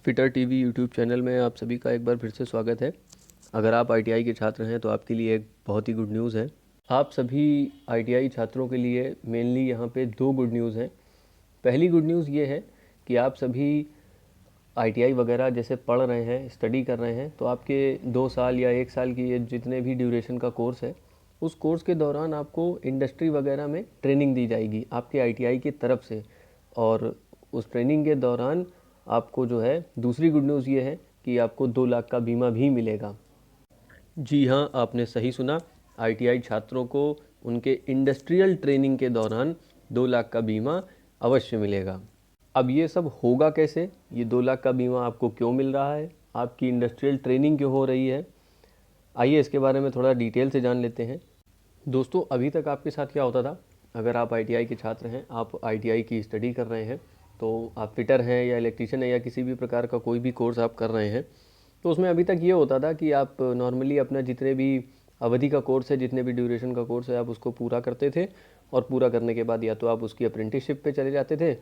Fitter TV YouTube channel में आप सभी का एक बार फिर से स्वागत है। अगर आप आईटीआई के छात्र हैं तो आपके लिए एक बहुत ही गुड न्यूज़ है। आप सभी आईटीआई छात्रों के लिए मेनली यहाँ पे दो गुड न्यूज़ हैं। पहली गुड न्यूज़ ये है कि आप सभी आईटीआई वगैरह जैसे पढ़ रहे हैं, स्टडी कर रहे हैं, तो आपके 2 साल या 1 साल की ये जितने भी ड्यूरेशन का कोर्स है, उस कोर्स के दौरान आपको इंडस्ट्री वगैरह में ट्रेनिंग दी जाएगी आपके आईटीआई की तरफ से। और उस ट्रेनिंग के दौरान आपको जो है दूसरी गुड न्यूज़ ये है कि आपको 2 लाख का बीमा भी मिलेगा। जी हाँ, आपने सही सुना। आईटीआई छात्रों को उनके इंडस्ट्रियल ट्रेनिंग के दौरान 2 लाख का बीमा अवश्य मिलेगा। अब ये सब होगा कैसे? ये 2 लाख का बीमा आपको क्यों मिल रहा है? आपकी इंडस्ट्रियल ट्रेनिंग क्यों हो रही है? आइए इसके बारे में थोड़ा डिटेल से जान लेते हैं। दोस्तों, अभी तक आपके साथ क्या होता था? अगर आप आईटीआई के छात्र हैं, आप आईटीआई की स्टडी कर रहे हैं, तो आप फिटर हैं या इलेक्ट्रीशियन हैं या किसी भी प्रकार का कोई भी कोर्स आप कर रहे हैं, तो उसमें अभी तक ये होता था कि आप नॉर्मली अपना जितने भी अवधि का कोर्स है, जितने भी ड्यूरेशन का कोर्स है, आप उसको पूरा करते थे। और पूरा करने के बाद या तो आप उसकी अप्रेंटिसशिप पे चले जाते थे,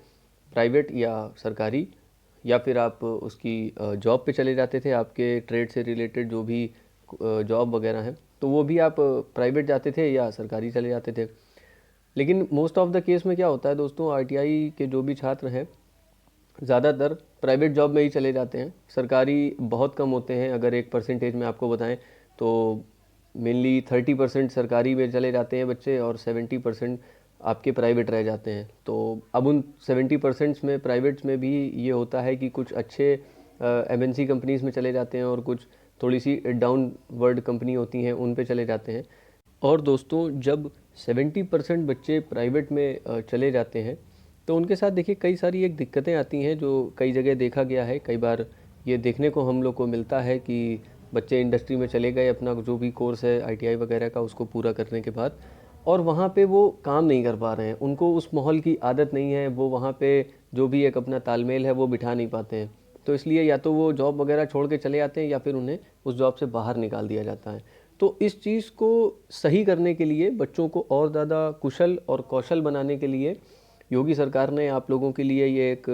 प्राइवेट या सरकारी, या फिर आप उसकी जॉब पे चले जाते थे। आपके ट्रेड से रिलेटेड जो भी जॉब वगैरह हैं, तो वो भी आप प्राइवेट जाते थे या सरकारी चले जाते थे। लेकिन मोस्ट ऑफ द केस में क्या होता है दोस्तों, आईटीआई के जो भी छात्र हैं ज़्यादातर प्राइवेट जॉब में ही चले जाते हैं। सरकारी बहुत कम होते हैं। अगर एक परसेंटेज में आपको बताएं तो मेनली 30% सरकारी में चले जाते हैं बच्चे और 70% आपके प्राइवेट रह जाते हैं। तो अब उन 70% में प्राइवेट्स में भी ये होता है कि कुछ अच्छे एमएनसी कंपनीज़ में चले जाते हैं और कुछ थोड़ी सी डाउनवर्ड कंपनी होती हैं उन पे चले जाते हैं। और दोस्तों, जब 70% बच्चे प्राइवेट में चले जाते हैं तो उनके साथ देखिए कई सारी एक दिक्कतें आती हैं जो कई जगह देखा गया है। कई बार ये देखने को हम लोग को मिलता है कि बच्चे इंडस्ट्री में चले गए अपना जो भी कोर्स है आईटीआई वगैरह का उसको पूरा करने के बाद, और वहाँ पे वो काम नहीं कर पा रहे हैं। उनको उस माहौल की आदत नहीं है, वो वहाँ पे जो भी एक अपना तालमेल है वो बिठा नहीं पाते हैं। तो इसलिए या तो वो जॉब वगैरह छोड़ के चले जाते हैं या फिर उन्हें उस जॉब से बाहर निकाल दिया जाता है। तो इस चीज़ को सही करने के लिए, बच्चों को और ज़्यादा कुशल और कौशल बनाने के लिए योगी सरकार ने आप लोगों के लिए ये एक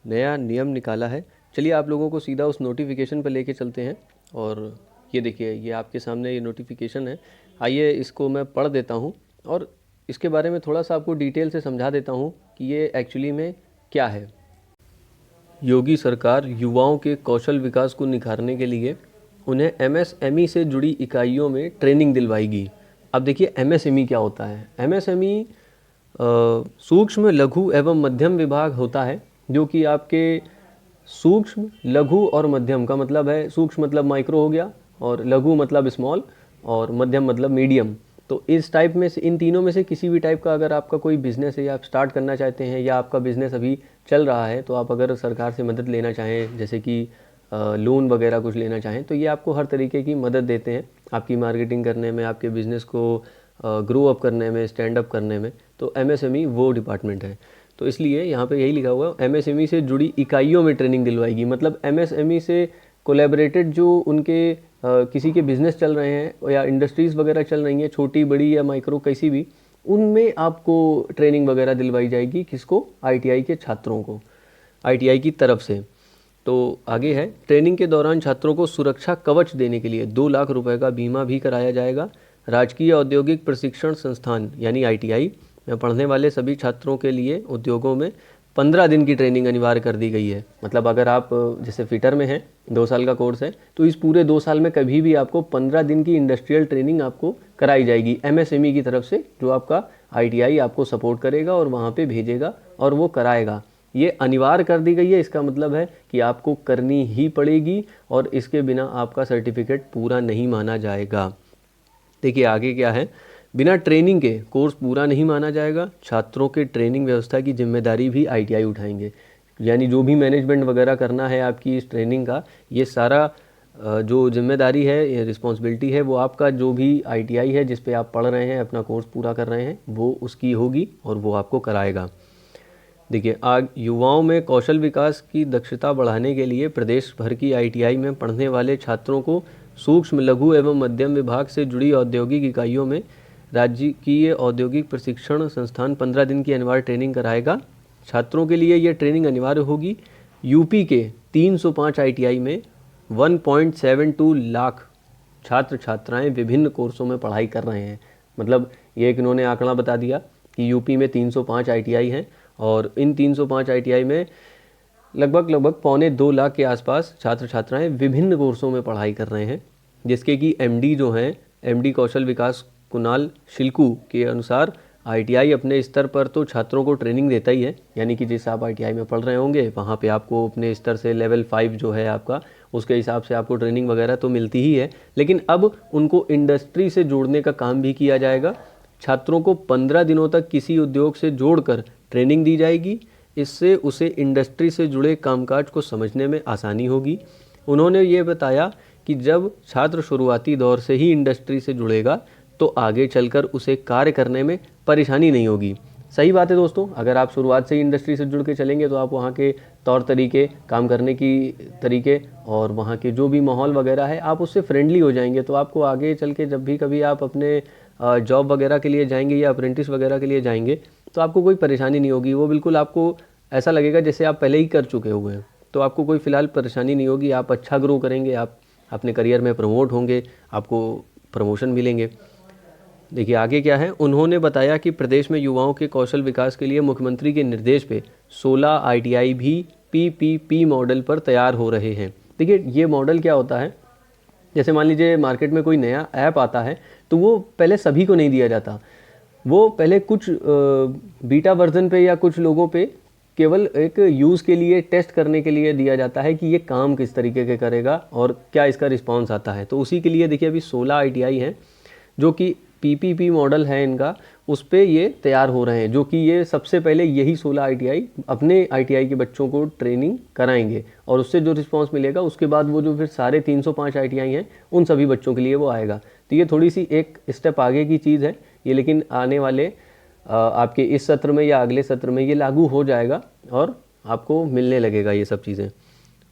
नया नियम निकाला है। चलिए आप लोगों को सीधा उस नोटिफिकेशन पर लेके चलते हैं। और ये देखिए, ये आपके सामने ये नोटिफिकेशन है। आइए इसको मैं पढ़ देता हूँ और इसके बारे में थोड़ा सा आपको डिटेल से समझा देता हूँ कि ये एक्चुअली में क्या है। योगी सरकार युवाओं के कौशल विकास को निखारने के लिए उन्हें एमएसएमई से जुड़ी इकाइयों में ट्रेनिंग दिलवाएगी। अब देखिए एमएसएमई क्या होता है। एमएसएमई सूक्ष्म, लघु एवं मध्यम विभाग होता है, जो कि आपके सूक्ष्म, लघु और मध्यम का मतलब है, सूक्ष्म मतलब माइक्रो हो गया, और लघु मतलब स्मॉल, और मध्यम मतलब मीडियम। तो इस टाइप में से, इन तीनों में से किसी भी टाइप का अगर आपका कोई बिज़नेस है या आप स्टार्ट करना चाहते हैं या आपका बिज़नेस अभी चल रहा है, तो आप अगर सरकार से मदद लेना चाहें, जैसे कि लोन वगैरह कुछ लेना चाहें, तो ये आपको हर तरीके की मदद देते हैं आपकी मार्केटिंग करने में, आपके बिज़नेस को ग्रो अप करने में, स्टैंड अप करने में। तो एमएसएमई वो डिपार्टमेंट है। तो इसलिए यहाँ पे यही लिखा हुआ है, एमएसएमई से जुड़ी इकाइयों में ट्रेनिंग दिलवाएगी। मतलब एमएसएमई से कोलैबोरेटेड जो उनके किसी के बिज़नेस चल रहे हैं या इंडस्ट्रीज़ वगैरह चल रही हैं, छोटी बड़ी या माइक्रो कैसी भी, उनमें आपको ट्रेनिंग वगैरह दिलवाई जाएगी। किसको? आईटीआई के छात्रों को, आईटीआई की तरफ से। तो आगे है, ट्रेनिंग के दौरान छात्रों को सुरक्षा कवच देने के लिए 2 लाख रुपए का बीमा भी कराया जाएगा। राजकीय औद्योगिक प्रशिक्षण संस्थान यानी आईटीआई में पढ़ने वाले सभी छात्रों के लिए उद्योगों में 15 दिन की ट्रेनिंग अनिवार्य कर दी गई है। मतलब अगर आप जैसे फिटर में हैं, 2 साल का कोर्स है, तो इस पूरे 2 साल में कभी भी आपको 15 दिन की इंडस्ट्रियल ट्रेनिंग आपको कराई जाएगी एमएसएमई की तरफ से, जो आपका आईटीआई आपको सपोर्ट करेगा और वहाँ पे भेजेगा और वो कराएगा। ये अनिवार्य कर दी गई है। इसका मतलब है कि आपको करनी ही पड़ेगी और इसके बिना आपका सर्टिफिकेट पूरा नहीं माना जाएगा। देखिए आगे क्या है, बिना ट्रेनिंग के कोर्स पूरा नहीं माना जाएगा। छात्रों के ट्रेनिंग व्यवस्था की जिम्मेदारी भी आईटीआई उठाएंगे। यानी जो भी मैनेजमेंट वगैरह करना है आपकी इस ट्रेनिंग का, ये सारा जो जिम्मेदारी है, ये रिस्पॉन्सिबिलिटी है, वो आपका जो भी आईटीआई है जिस पे आप पढ़ रहे हैं, अपना कोर्स पूरा कर रहे हैं, वो उसकी होगी और वो आपको कराएगा। देखिए, आज युवाओं में कौशल विकास की दक्षता बढ़ाने के लिए प्रदेश भर की आईटीआई में पढ़ने वाले छात्रों को सूक्ष्म, लघु एवं मध्यम विभाग से जुड़ी औद्योगिक इकाइयों में राजकीय औद्योगिक प्रशिक्षण संस्थान 15 दिन की अनिवार्य ट्रेनिंग कराएगा। छात्रों के लिए यह ट्रेनिंग अनिवार्य होगी। यूपी के 305 ITI में 1.72 लाख छात्र छात्राएं विभिन्न कोर्सों में पढ़ाई कर रहे हैं। मतलब ये एक इन्होंने आंकड़ा बता दिया कि यूपी में 305 ITI हैं और इन 305 ITI में लगभग 1.25 लाख के आसपास छात्र छात्राएं विभिन्न कोर्सों में पढ़ाई कर रहे हैं, जिसके कि MD जो हैं, MD कौशल विकास कुणाल शिल्कू के अनुसार ITI अपने स्तर पर तो छात्रों को ट्रेनिंग देता ही है, यानी कि जिस आप ITI में पढ़ रहे होंगे वहाँ पे आपको अपने स्तर से लेवल 5 जो है आपका, उसके हिसाब से आपको ट्रेनिंग वगैरह तो मिलती ही है। लेकिन अब उनको इंडस्ट्री से जोड़ने का काम भी किया जाएगा। छात्रों को 15 दिनों तक किसी उद्योग से जोड़कर ट्रेनिंग दी जाएगी। इससे उसे इंडस्ट्री से जुड़े कामकाज को समझने में आसानी होगी। उन्होंने ये बताया कि जब छात्र शुरुआती दौर से ही इंडस्ट्री से जुड़ेगा तो आगे चलकर उसे कार्य करने में परेशानी नहीं होगी। सही बात है दोस्तों, अगर आप शुरुआत से ही इंडस्ट्री से जुड़ के चलेंगे तो आप वहाँ के तौर तरीके, काम करने की तरीके और वहाँ के जो भी माहौल वगैरह है, आप उससे फ्रेंडली हो जाएंगे। तो आपको आगे चल के जब भी कभी आप अपने जॉब वगैरह के लिए जाएंगे या अप्रेंटिस वगैरह के लिए जाएंगे तो आपको कोई परेशानी नहीं होगी। वो बिल्कुल आपको ऐसा लगेगा जैसे आप पहले ही कर चुके हुए हैं। तो आपको कोई फ़िलहाल परेशानी नहीं होगी, आप अच्छा ग्रो करेंगे, आप अपने करियर में प्रमोट होंगे, आपको प्रमोशन मिलेंगे। देखिए आगे क्या है, उन्होंने बताया कि प्रदेश में युवाओं के कौशल विकास के लिए मुख्यमंत्री के निर्देश पे 16 ITI भी PPP मॉडल पर तैयार हो रहे हैं। देखिए ये मॉडल क्या होता है, जैसे मान लीजिए मार्केट में कोई नया ऐप आता है तो वो पहले सभी को नहीं दिया जाता, वो पहले कुछ बीटा वर्जन पे या कुछ लोगों पे केवल एक यूज़ के लिए, टेस्ट करने के लिए दिया जाता है कि ये काम किस तरीके के करेगा और क्या इसका रिस्पांस आता है। तो उसी के लिए देखिए अभी 16 ITI हैं जो कि PPP मॉडल है इनका, उस पे ये तैयार हो रहे हैं, जो कि ये सबसे पहले यही 16 ITI अपने ITI के बच्चों को ट्रेनिंग कराएंगे और उससे जो रिस्पांस मिलेगा उसके बाद वो जो फिर सारे 305 ITI हैं उन सभी बच्चों के लिए वो आएगा। तो ये थोड़ी सी एक स्टेप आगे की चीज़ है ये, लेकिन आने वाले आपके इस सत्र में या अगले सत्र में ये लागू हो जाएगा और आपको मिलने लगेगा ये सब चीज़ें।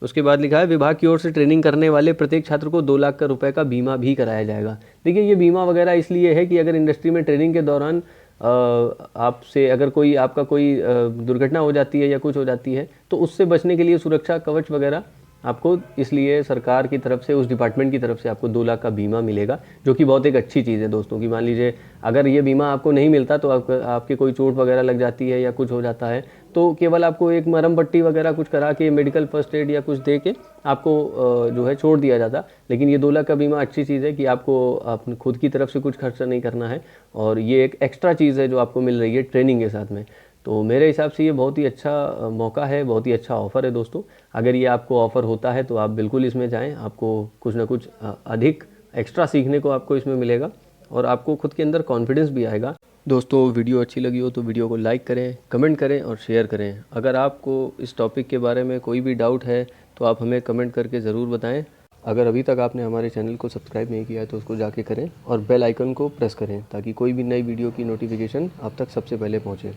उसके बाद लिखा है विभाग की ओर से ट्रेनिंग करने वाले प्रत्येक छात्र को 2 लाख रुपए का बीमा भी कराया जाएगा। देखिए ये बीमा वगैरह इसलिए है कि अगर इंडस्ट्री में ट्रेनिंग के दौरान आपसे अगर कोई आपका कोई दुर्घटना हो जाती है या कुछ हो जाती है तो उससे बचने के लिए सुरक्षा कवच वगैरह आपको, इसलिए सरकार की तरफ से, उस डिपार्टमेंट की तरफ से आपको 2 लाख का बीमा मिलेगा, जो कि बहुत एक अच्छी चीज़ है दोस्तों। कि मान लीजिए अगर ये बीमा आपको नहीं मिलता तो आपके कोई चोट वगैरह लग जाती है या कुछ हो जाता है तो केवल आपको एक मरहम पट्टी वगैरह कुछ करा के, मेडिकल फर्स्ट एड या कुछ दे के आपको जो है छोड़ दिया जाता। लेकिन ये 2 लाख का बीमा अच्छी चीज़ है कि आपको अपने खुद की तरफ से कुछ खर्चा नहीं करना है और ये एक एक्स्ट्रा चीज़ है जो आपको मिल रही है ट्रेनिंग के साथ में। तो मेरे हिसाब से ये बहुत ही अच्छा मौका है, बहुत ही अच्छा ऑफ़र है दोस्तों। अगर ये आपको ऑफ़र होता है तो आप बिल्कुल इसमें जाएं, आपको कुछ ना कुछ अधिक एक्स्ट्रा सीखने को आपको इसमें मिलेगा और आपको खुद के अंदर कॉन्फिडेंस भी आएगा। दोस्तों वीडियो अच्छी लगी हो तो वीडियो को लाइक करें, कमेंट करें और शेयर करें। अगर आपको इस टॉपिक के बारे में कोई भी डाउट है तो आप हमें कमेंट करके ज़रूर बताएं। अगर अभी तक आपने हमारे चैनल को सब्सक्राइब नहीं किया है तो उसको जाके करें और बेल आइकन को प्रेस करें ताकि कोई भी नई वीडियो की नोटिफिकेशन आप तक सबसे पहले पहुँचे।